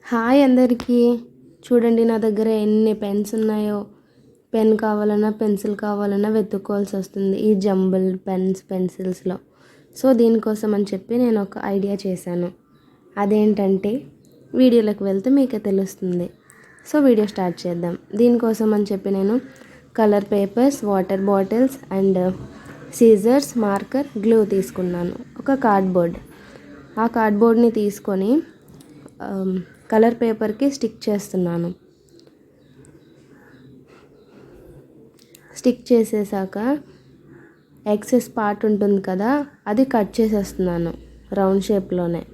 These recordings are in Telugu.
హాయ్ అందరికీ. చూడండి నా దగ్గర ఎన్ని పెన్స్ ఉన్నాయో. పెన్ కావాలన్నా పెన్సిల్ కావాలన్నా వెతుక్కోవాల్సి వస్తుంది ఈ జంబుల్ పెన్స్ పెన్సిల్స్లో. సో దీనికోసం అని చెప్పి నేను ఒక ఐడియా చేశాను. అదేంటంటే వీడియోలోకి వెళ్తే మీకే తెలుస్తుంది. సో వీడియో స్టార్ట్ చేద్దాం. దీనికోసం అని చెప్పి నేను colour papers, water bottles and scissors, marker, glue తీసుకున్నాను. ఒక కార్డ్బోర్డ్. ఆ కార్డ్బోర్డ్ని తీసుకొని కలర్ పేపర్కి స్టిక్ చేస్తున్నాను. స్టిక్ చేసేసాక ఎక్సెస్ పార్ట్ ఉంటుంది కదా, అది కట్ చేసేస్తున్నాను రౌండ్ షేప్లోనే.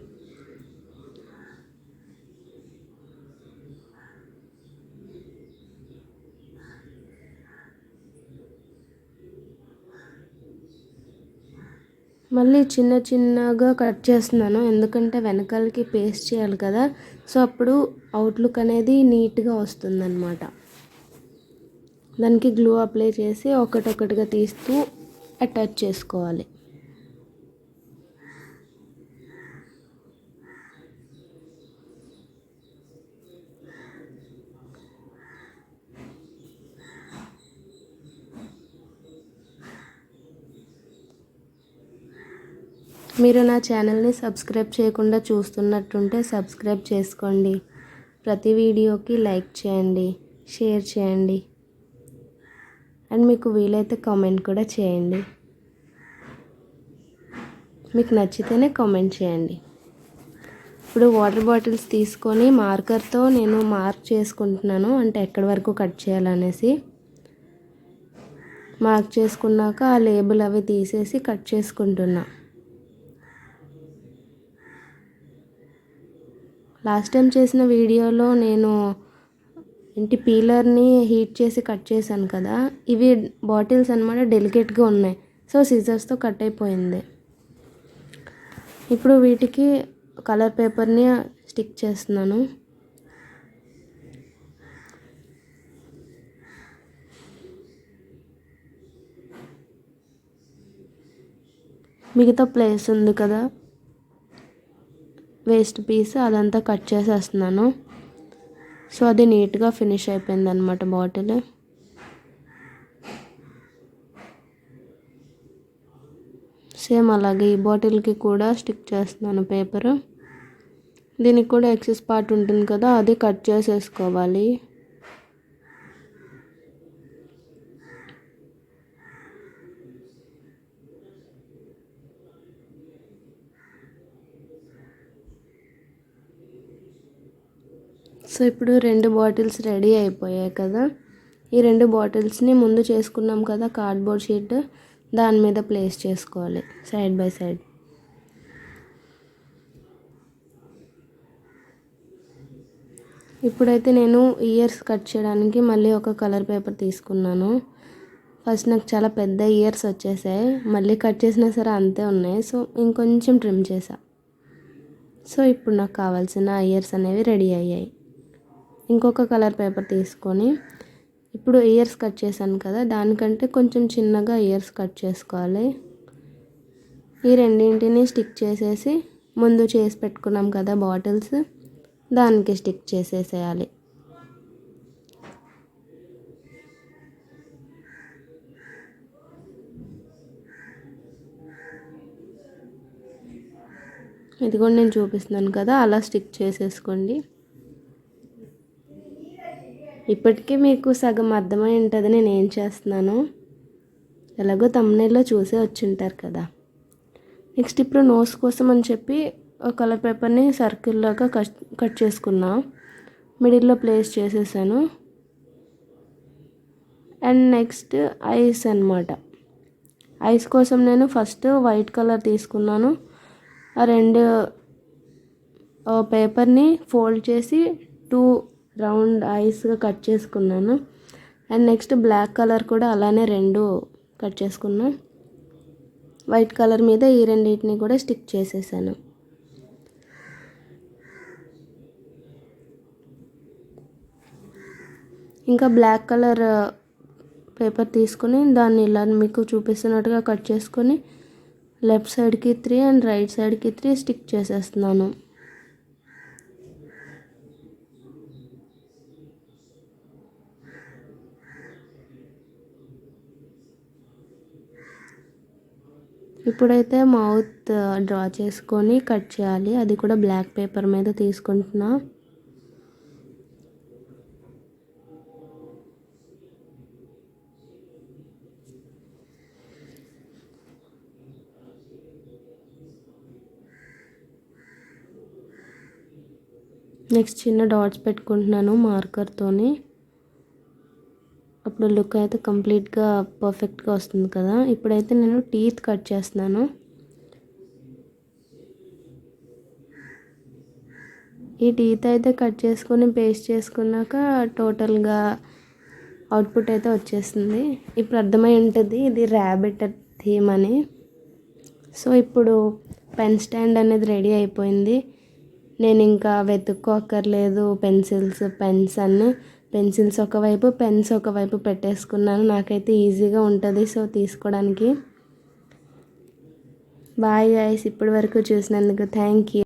మళ్ళీ చిన్న చిన్నగా కట్ చేస్తున్నాను, ఎందుకంటే వెనకాలకి పేస్ట్ చేయాలి కదా. సో అప్పుడు అవుట్లుక్ అనేది నీట్గా వస్తుందన్నమాట. దానికి గ్లూ అప్లై చేసి ఒకటొకటిగా తీస్తూ అటాచ్ చేసుకోవాలి. మీరు నా ఛానల్ని సబ్స్క్రైబ్ చేయకుండా చూస్తున్నట్టుంటే సబ్స్క్రైబ్ చేసుకోండి. ప్రతి వీడియోకి లైక్ చేయండి, షేర్ చేయండి అండ్ మీకు వీలైతే కామెంట్ కూడా చేయండి. మీకు నచ్చితేనే కామెంట్ చేయండి. ఇప్పుడు వాటర్ బాటిల్స్ తీసుకొని మార్కర్తో నేను మార్క్ చేసుకుంటున్నాను, అంటే ఎక్కడి వరకు కట్ చేయాలనేసి. మార్క్ చేసుకున్నాక ఆ లేబుల్ అవి తీసేసి కట్ చేసుకుంటున్నా. లాస్ట్ టైం చేసిన వీడియోలో నేను పీలర్ని హీట్ చేసి కట్ చేశాను కదా, ఇవి బాటిల్స్ అన్నమాట, డెలికేట్గా ఉన్నాయి. సో సిజర్స్తో కట్ అయిపోయింది. ఇప్పుడు వీటికి కలర్ పేపర్ని స్టిక్ చేస్తున్నాను. మిగతా ప్లేస్ ఉంది కదా, వేస్ట్ పీస్, అదంతా కట్ చేసేస్తున్నాను. సో అది నీట్గా ఫినిష్ అయిపోయింది అన్నమాట బాటిల్. సేమ్ అలాగే ఈ బాటిల్కి కూడా స్టిక్ చేస్తున్నాను పేపర్. దీనికి కూడా ఎక్సెస్ పార్ట్ ఉంటుంది కదా, అది కట్ చేసేసుకోవాలి. సో ఇప్పుడు 2 బాటిల్స్ రెడీ అయిపోయాయి కదా. ఈ 2 బాటిల్స్ని ముందు చేసుకున్నాం కదా కార్డ్బోర్డ్ షీట్, దాని మీద ప్లేస్ చేసుకోవాలి సైడ్ బై సైడ్. ఇప్పుడైతే నేను ఇయర్స్ కట్ చేయడానికి మళ్ళీ ఒక కలర్ పేపర్ తీసుకున్నాను. ఫస్ట్ నాకు చాలా పెద్ద ఇయర్స్ వచ్చేసాయి, మళ్ళీ కట్ చేసినా సరే అంతే ఉన్నాయి. సో ఇంకొంచెం ట్రిమ్ చేసా. సో ఇప్పుడు నాకు కావాల్సిన ఇయర్స్ అనేవి రెడీ అయ్యాయి. ఇంకొక కలర్ పేపర్ తీసుకొని ఇప్పుడు ఇయర్స్ కట్ చేశాను కదా, దానికంటే కొంచెం చిన్నగా ఇయర్స్ కట్ చేసుకోవాలి. ఈ రెండింటిని స్టిక్ చేసేసి ముందు చేసి పెట్టుకున్నాం కదా బాటిల్స్, దానికి స్టిక్ చేసేసేయాలి. ఇది కూడా నేను చూపిస్తున్నాను కదా, అలా స్టిక్ చేసేసుకోండి. ఇప్పటికీ మీకు సగం అర్థమై ఉంటుంది నేను ఏం చేస్తున్నాను, ఎలాగో తమ్మునేల్లో చూసే వచ్చి ఉంటారు కదా. నెక్స్ట్ ఇప్పుడు నోస్ కోసం అని చెప్పి ఒక కలర్ పేపర్ని సర్కిల్లాగా కట్ చేసుకున్నా, మిడిల్లో ప్లేస్ చేసేసాను. అండ్ నెక్స్ట్ ఐస్ అన్నమాట. ఐస్ కోసం నేను ఫస్ట్ వైట్ కలర్ తీసుకున్నాను. ఆ 2 పేపర్ని ఫోల్డ్ చేసి 2 రౌండ్ ఐస్గా కట్ చేసుకున్నాను. అండ్ నెక్స్ట్ బ్లాక్ కలర్ కూడా అలానే 2 కట్ చేసుకున్నా. వైట్ కలర్ మీద ఈ రెండింటిని కూడా స్టిక్ చేసేసాను. ఇంకా బ్లాక్ కలర్ పేపర్ తీసుకొని దాన్ని ఇలా మీకు చూపిస్తున్నట్టుగా కట్ చేసుకొని లెఫ్ట్ సైడ్కి 3 అండ్ రైట్ సైడ్కి 3 స్టిక్ చేసేస్తున్నాను. ఇప్పుడైతే మౌత్ డ్రా చేసుకొని కట్ చేయాలి. అది కూడా బ్లాక్ పేపర్ మీద తీసుకుంటున్నా. నెక్స్ట్ చిన్న డాట్స్ పెట్టుకుంటున్నాను మార్కర్తోని. అప్పుడు లుక్ అయితే కంప్లీట్గా పర్ఫెక్ట్గా వస్తుంది కదా. ఇప్పుడైతే నేను టీత్ కట్ చేస్తున్నాను. ఈ టీత్ అయితే కట్ చేసుకొని పేస్ట్ చేసుకున్నాక టోటల్గా అవుట్పుట్ అయితే వచ్చేస్తుంది. ఇప్పుడు అర్థమై ఉంటుంది ఇది ర్యాబిట్ థీమ్ అని. సో ఇప్పుడు పెన్ స్టాండ్ అనేది రెడీ అయిపోయింది. నేను ఇంకా వెతుక్కోక్కర్లేదు. పెన్సిల్స్ పెన్స్ అన్నీ పెన్సిల్స్ ఒకవైపు పెన్స్ ఒకవైపు పెట్టేసుకున్నాను. నాకైతే ఈజీగా ఉంటుంది సో తీసుకోవడానికి. బాయ్ గైస్, ఇప్పటి వరకు చూసినందుకు థ్యాంక్ యూ.